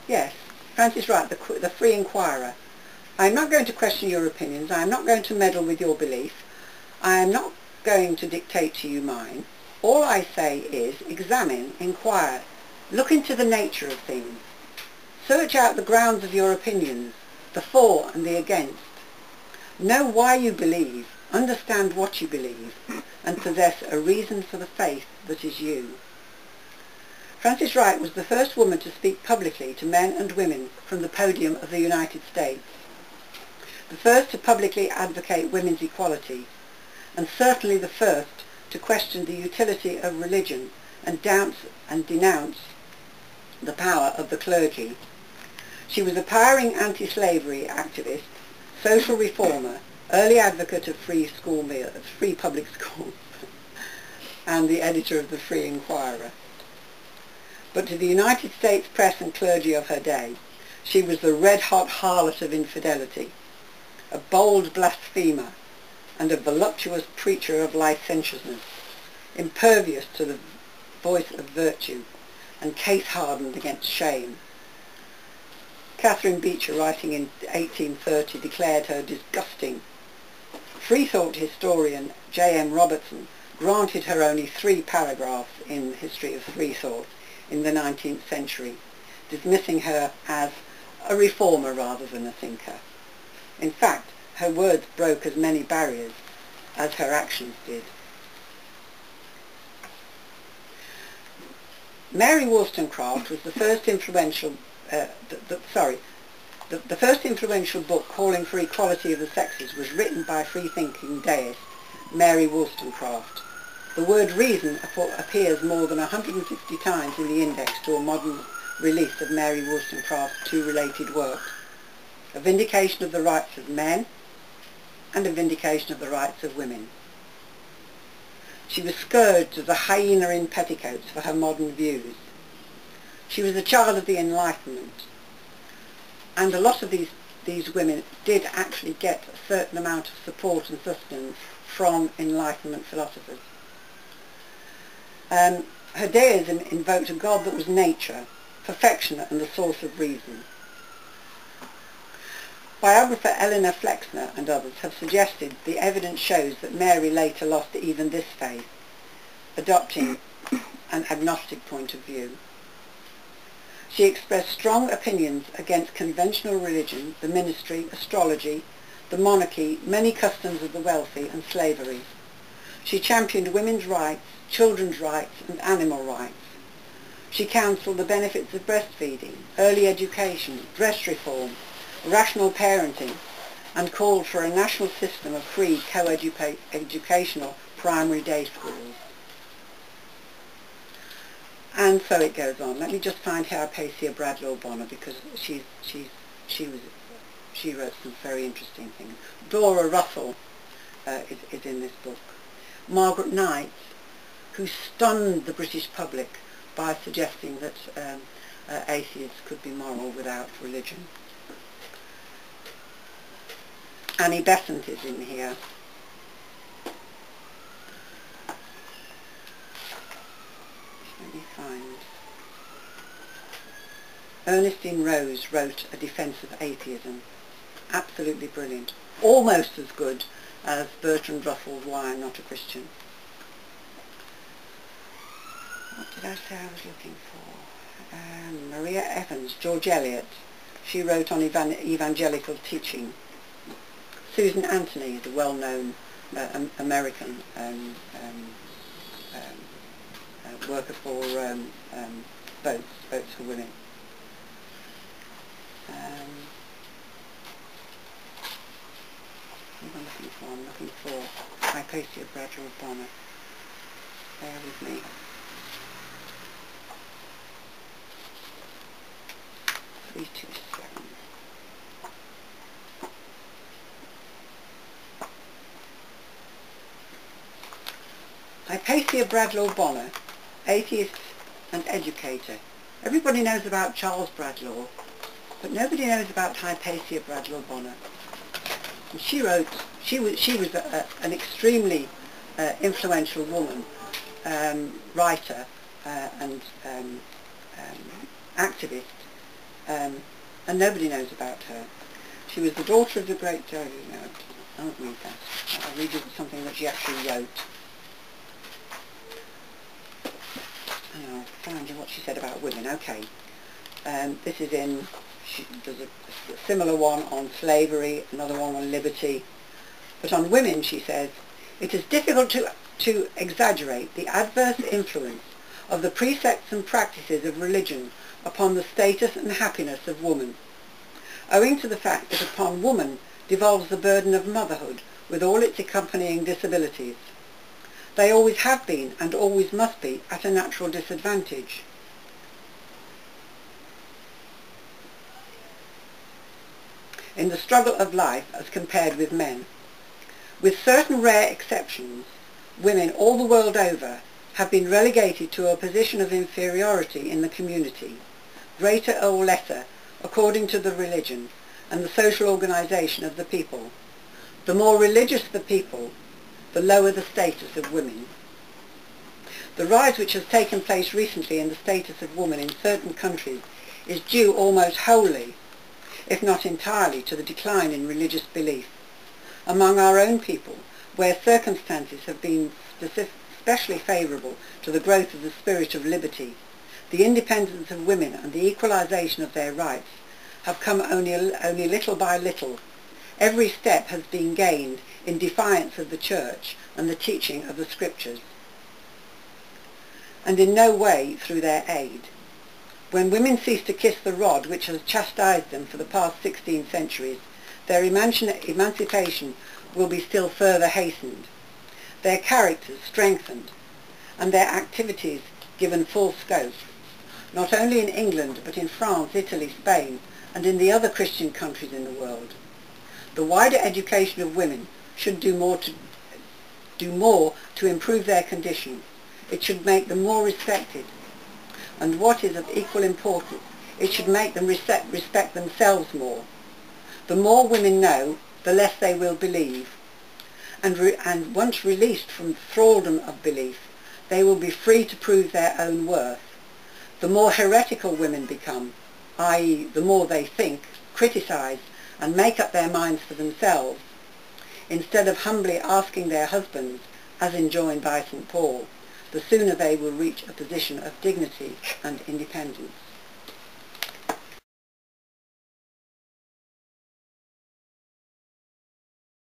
Yes, Frances Wright, the Free Inquirer. I am not going to question your opinions. I am not going to meddle with your belief. I am not going to dictate to you mine. All I say is examine, inquire, look into the nature of things. Search out the grounds of your opinions, the for and the against. Know why you believe, understand what you believe, and possess a reason for the faith that is you. Frances Wright was the first woman to speak publicly to men and women from the podium of the United States, the first to publicly advocate women's equality, and certainly the first to question the utility of religion and denounce the power of the clergy. She was a powering anti-slavery activist, social reformer, early advocate of free public schools, and the editor of the Free Inquirer. But to the United States press and clergy of her day, she was the red-hot harlot of infidelity, a bold blasphemer, and a voluptuous preacher of licentiousness, impervious to the voice of virtue, and case-hardened against shame. Catherine Beecher, writing in 1830, declared her disgusting. Freethought historian J.M. Robertson granted her only 3 paragraphs in the history of Freethought in the 19th century, dismissing her as a reformer rather than a thinker. In fact, her words broke as many barriers as her actions did. Mary Wollstonecraft was the first influential the first influential book calling for equality of the sexes was written by free-thinking deist Mary Wollstonecraft. The word reason appears more than 150 times in the index to a modern release of Mary Wollstonecraft's 2 related works, A Vindication of the Rights of Men and A Vindication of the Rights of Women. She was scourged as a hyena in petticoats for her modern views. She was a child of the Enlightenment, and a lot of these women did actually get a certain amount of support and sustenance from Enlightenment philosophers. Her deism invoked a God that was nature, perfection and the source of reason. Biographer Eleanor Flexner and others have suggested the evidence shows that Mary later lost even this faith, adopting an agnostic point of view. She expressed strong opinions against conventional religion, the ministry, astrology, the monarchy, many customs of the wealthy, and slavery. She championed women's rights, children's rights, and animal rights. She counselled the benefits of breastfeeding, early education, dress reform, rational parenting, and called for a national system of free co-educational primary day schools. And so it goes on. Let me just find Hypatia Bradlaugh Bonner, because she wrote some very interesting things. Dora Russell is in this book. Margaret Knight, who stunned the British public by suggesting that atheists could be moral without religion. Annie Besant is in here. Let me find. Ernestine Rose wrote A Defence of Atheism. Absolutely brilliant. Almost as good as Bertrand Russell's Why I'm Not a Christian. What did I say I was looking for? Maria Evans, George Eliot. She wrote on evangelical teaching. Susan Anthony, the well-known American worker for votes for women. What am I looking for? I'm looking for Hypatia Bradlaugh Bonner. Bear with me. Hypatia Bradlaugh Bonner, atheist and educator. Everybody knows about Charles Bradlaugh, but nobody knows about Hypatia Bradlaugh Bonner. And she was an extremely influential woman, writer and activist, and nobody knows about her. She was the daughter of the great Joe. No, I won't read that. I'll read you something that she actually wrote. I'll find you what she said about women. Okay. This is in, there's a similar one on slavery, another one on liberty. But on women, she says, it is difficult to exaggerate the adverse influence of the precepts and practices of religion upon the status and happiness of woman, owing to the fact that upon woman devolves the burden of motherhood with all its accompanying disabilities. They always have been and always must be at a natural disadvantage. In the struggle of life as compared with men. With certain rare exceptions, women all the world over have been relegated to a position of inferiority in the community, greater or lesser according to the religion and the social organisation of the people. The more religious the people, the lower the status of women. The rise which has taken place recently in the status of woman in certain countries is due almost wholly, if not entirely, to the decline in religious belief. Among our own people, where circumstances have been especially favourable to the growth of the spirit of liberty, the independence of women and the equalisation of their rights have come only little by little. Every step has been gained in defiance of the Church and the teaching of the Scriptures, and in no way through their aid. When women cease to kiss the rod which has chastised them for the past 16 centuries, their emancipation will be still further hastened, their characters strengthened, and their activities given full scope, not only in England but in France, Italy, Spain, and in the other Christian countries in the world. The wider education of women should do more to improve their condition. It should make them more respected, and what is of equal importance, it should make them respect themselves more. The more women know, the less they will believe, and once released from thraldom of belief, they will be free to prove their own worth. The more heretical women become, i.e. the more they think, criticise, and make up their minds for themselves, instead of humbly asking their husbands, as enjoined by St. Paul, the sooner they will reach a position of dignity and independence.